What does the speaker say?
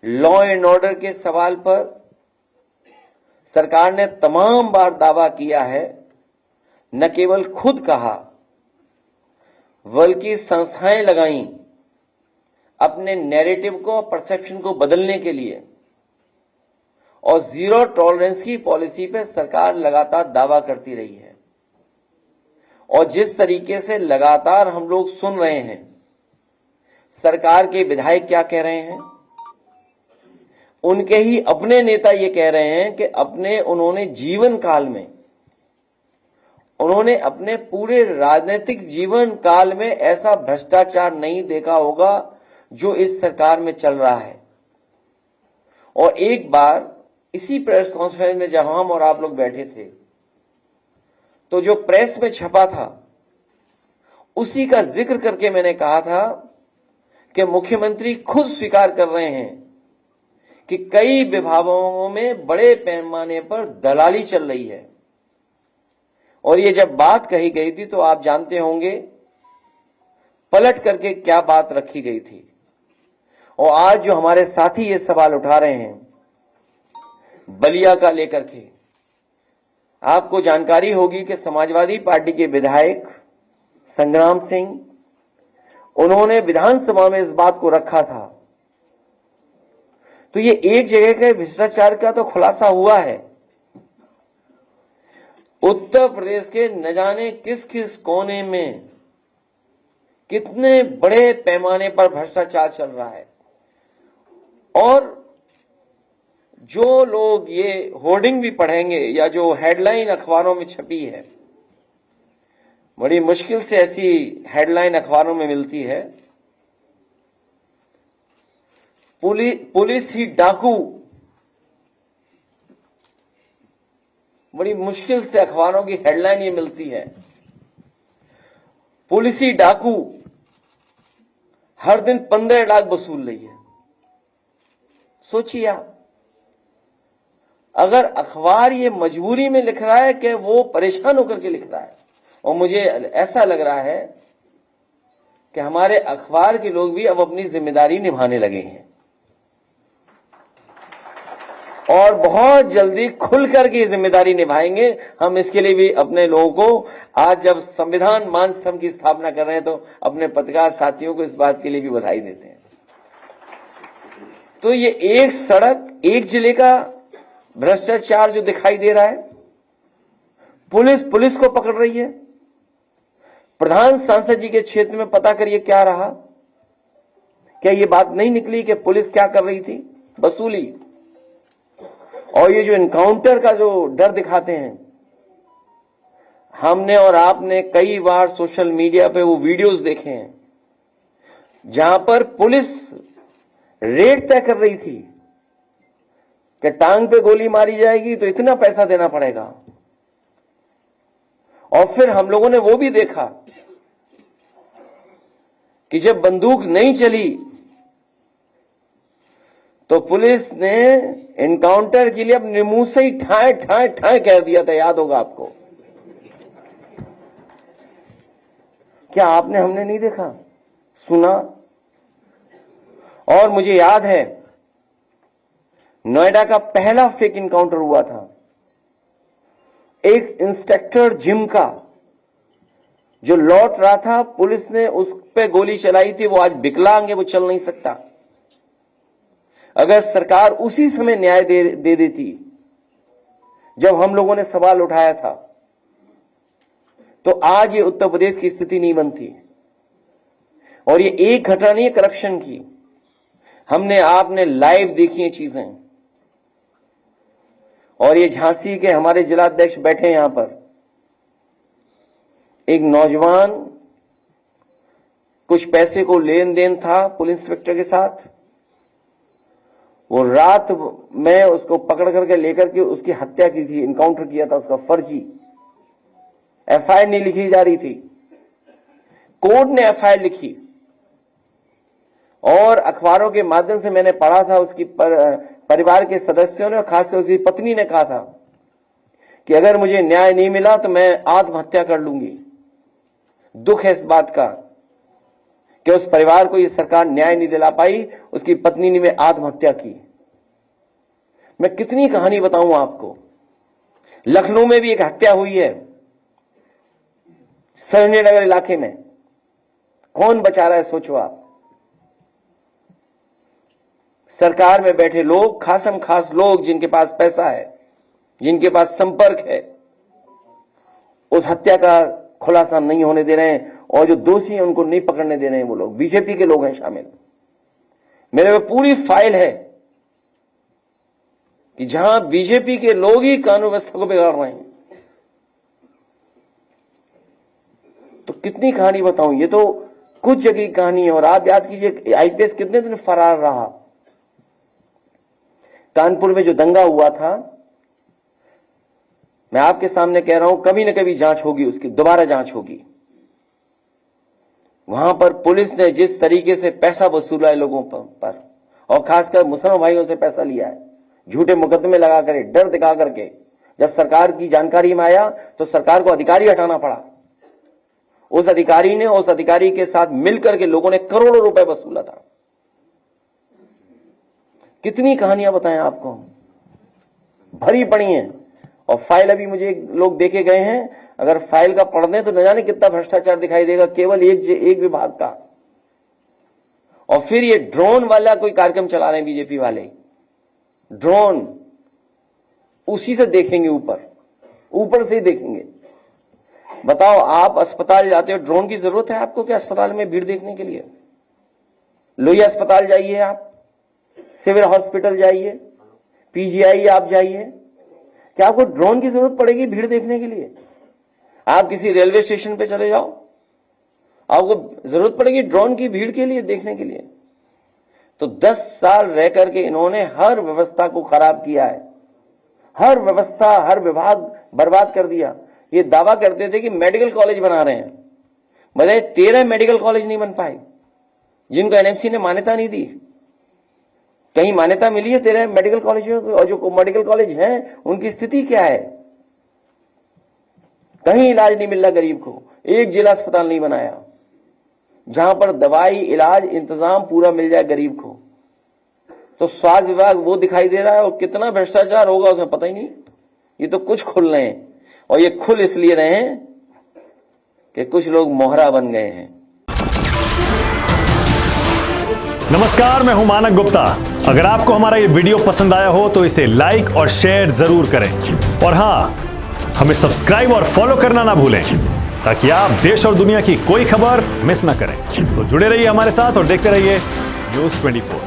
Law and order के सवाल पर सरकार ने तमाम बार दावा किया है, न केवल खुद कहा बल्कि संस्थाएं लगाई अपने नैरेटिव को, परसेप्शन को बदलने के लिए। और जीरो टॉलरेंस की पॉलिसी पे सरकार लगातार दावा करती रही है। और जिस तरीके से लगातार हम लोग सुन रहे हैं, सरकार के विधायक क्या कह रहे हैं, उनके ही अपने नेता ये कह रहे हैं कि उन्होंने जीवन काल में, उन्होंने अपने पूरे राजनीतिक जीवन काल में ऐसा भ्रष्टाचार नहीं देखा होगा जो इस सरकार में चल रहा है। और एक बार इसी प्रेस कॉन्फ्रेंस में जब हम और आप लोग बैठे थे, तो जो प्रेस में छपा था उसी का जिक्र करके मैंने कहा था कि मुख्यमंत्री खुद स्वीकार कर रहे हैं कि कई विभागों में बड़े पैमाने पर दलाली चल रही है। और ये जब बात कही गई थी तो आप जानते होंगे पलट करके क्या बात रखी गई थी। और आज जो हमारे साथी ये सवाल उठा रहे हैं बलिया का लेकर के, आपको जानकारी होगी कि समाजवादी पार्टी के विधायक संग्राम सिंह, उन्होंने विधानसभा में इस बात को रखा था। तो ये एक जगह के भ्रष्टाचार का तो खुलासा हुआ है। उत्तर प्रदेश के न जाने किस किस कोने में कितने बड़े पैमाने पर भ्रष्टाचार चल रहा है। और जो लोग ये होर्डिंग भी पढ़ेंगे या जो हेडलाइन अखबारों में छपी है, बड़ी मुश्किल से ऐसी हेडलाइन अखबारों में मिलती है, पुलिस ही डाकू, बड़ी मुश्किल से अखबारों की हेडलाइन ये मिलती है, पुलिस ही डाकू हर दिन 15 लाख वसूल रही है। सोचिए आप, अगर अखबार ये मजबूरी में लिख रहा है कि वो परेशान होकर के लिख रहा है, और मुझे ऐसा लग रहा है कि हमारे अखबार के लोग भी अब अपनी जिम्मेदारी निभाने लगे हैं और बहुत जल्दी खुल करके जिम्मेदारी निभाएंगे। हम इसके लिए भी अपने लोगों को, आज जब संविधान मान स्तंभ की स्थापना कर रहे हैं, तो अपने पत्रकार साथियों को इस बात के लिए भी बधाई देते हैं। तो ये एक सड़क, एक जिले का भ्रष्टाचार जो दिखाई दे रहा है, पुलिस को पकड़ रही है। प्रधान सांसद जी के क्षेत्र में पता करिए क्या रहा। क्या ये बात नहीं निकली कि पुलिस क्या कर रही थी? वसूली। और ये जो एनकाउंटर का जो डर दिखाते हैं, हमने और आपने कई बार सोशल मीडिया पे वो वीडियोस देखे हैं जहां पर पुलिस रेड तय कर रही थी कि टांग पे गोली मारी जाएगी तो इतना पैसा देना पड़ेगा। और फिर हम लोगों ने वो भी देखा कि जब बंदूक नहीं चली तो पुलिस ने एनकाउंटर के लिए अपने मुंह से ही ठाए ठाए ठाए कह दिया था, याद होगा आपको। क्या आपने, हमने नहीं देखा, सुना? और मुझे याद है नोएडा का पहला फेक एनकाउंटर हुआ था, एक इंस्ट्रक्टर जिम का जो लौट रहा था, पुलिस ने उस पे गोली चलाई थी। वो आज विकलांग है, वो चल नहीं सकता। अगर सरकार उसी समय न्याय दे देती जब हम लोगों ने सवाल उठाया था, तो आज ये उत्तर प्रदेश की स्थिति नहीं बनती। और ये एक घटना नहीं है करप्शन की, हमने आपने लाइव देखी है चीजें। और ये झांसी के हमारे जिलाध्यक्ष बैठे यहां पर, एक नौजवान, कुछ पैसे को लेन देन था पुलिस इंस्पेक्टर के साथ, वो रात में उसको पकड़ करके लेकर के उसकी हत्या की थी, इनकाउंटर किया था उसका फर्जी। एफआईआर नहीं लिखी जा रही थी, कोर्ट ने एफआईआर लिखी। और अखबारों के माध्यम से मैंने पढ़ा था, उसकी परिवार के सदस्यों ने, खासकर उसकी पत्नी ने कहा था कि अगर मुझे न्याय नहीं मिला तो मैं आत्महत्या कर लूंगी। दुख है इस बात का कि उस परिवार को ये सरकार न्याय नहीं दिला पाई, उसकी पत्नी ने आत्महत्या की। मैं कितनी कहानी बताऊं आपको। लखनऊ में भी एक हत्या हुई है, सरोजनी नगर इलाके में। कौन बचा रहा है सोचो आप। सरकार में बैठे लोग, खासम खास लोग जिनके पास पैसा है, जिनके पास संपर्क है, उस हत्या का खुलासा नहीं होने दे रहे हैं, और जो दोषी हैं उनको नहीं पकड़ने दे रहे हैं। वो लोग बीजेपी के लोग हैं शामिल। मेरे पे पूरी फाइल है कि जहां बीजेपी के लोग ही कानून व्यवस्था को बिगाड़ रहे हैं। तो कितनी कहानी बताऊं, ये तो कुछ जगह की कहानी है। और आप याद कीजिए आईपीएस कितने दिन फरार रहा। कानपुर में जो दंगा हुआ था, मैं आपके सामने कह रहा हूं, कभी न कभी जांच होगी, उसकी दोबारा जांच होगी। वहां पर पुलिस ने जिस तरीके से पैसा वसूला है लोगों पर, और खासकर मुसलमान भाइयों से पैसा लिया है, झूठे मुकदमे लगा कर, डर दिखा करके, जब सरकार की जानकारी में आया तो सरकार को अधिकारी हटाना पड़ा। उस अधिकारी ने, उस अधिकारी के साथ मिलकर के लोगों ने करोड़ों रुपए वसूला था। कितनी कहानियां बताएं आपको, भरी पड़ी हैं। और फाइल अभी मुझे लोग देके गए हैं, अगर फाइल का पढ़ दें तो न जाने कितना भ्रष्टाचार दिखाई देगा केवल एक विभाग का। और फिर ये ड्रोन वाला कोई कार्यक्रम चला रहे हैं बीजेपी वाले, ड्रोन उसी से देखेंगे, ऊपर से ही देखेंगे। बताओ, आप अस्पताल जाते हो, ड्रोन की जरूरत है आपको क्या अस्पताल में भीड़ देखने के लिए? लोहिया अस्पताल जाइए, आप सिविल हॉस्पिटल जाइए, पीजीआई आप जाइए, क्या आपको ड्रोन की जरूरत पड़ेगी भीड़ देखने के लिए? आप किसी रेलवे स्टेशन पे चले जाओ, आपको जरूरत पड़ेगी ड्रोन की भीड़ के लिए, देखने के लिए? तो 10 साल रह करके इन्होंने हर व्यवस्था को खराब किया है, हर व्यवस्था, हर विभाग बर्बाद कर दिया। ये दावा करते थे कि मेडिकल कॉलेज बना रहे हैं, बताइए 13 मेडिकल कॉलेज नहीं बन पाए, जिनको एनएमसी ने मान्यता नहीं दी। कहीं मान्यता मिली है 13 मेडिकल कॉलेजों को? और जो मेडिकल कॉलेज हैं उनकी स्थिति क्या है? कहीं इलाज नहीं मिल रहा गरीब को। एक जिला अस्पताल नहीं बनाया जहां पर दवाई, इलाज, इंतजाम पूरा मिल जाए गरीब को। तो स्वास्थ्य विभाग वो दिखाई दे रहा है, और कितना भ्रष्टाचार होगा उसमें पता ही नहीं। ये तो कुछ खुल रहे हैं, और ये खुल इसलिए रहे हैं कि कुछ लोग मोहरा बन गए हैं। नमस्कार, मैं हूं मानक गुप्ता। अगर आपको हमारा ये वीडियो पसंद आया हो तो इसे लाइक और शेयर जरूर करें, और हां, हमें सब्सक्राइब और फॉलो करना ना भूलें, ताकि आप देश और दुनिया की कोई खबर मिस ना करें। तो जुड़े रहिए हमारे साथ और देखते रहिए न्यूज़ 24।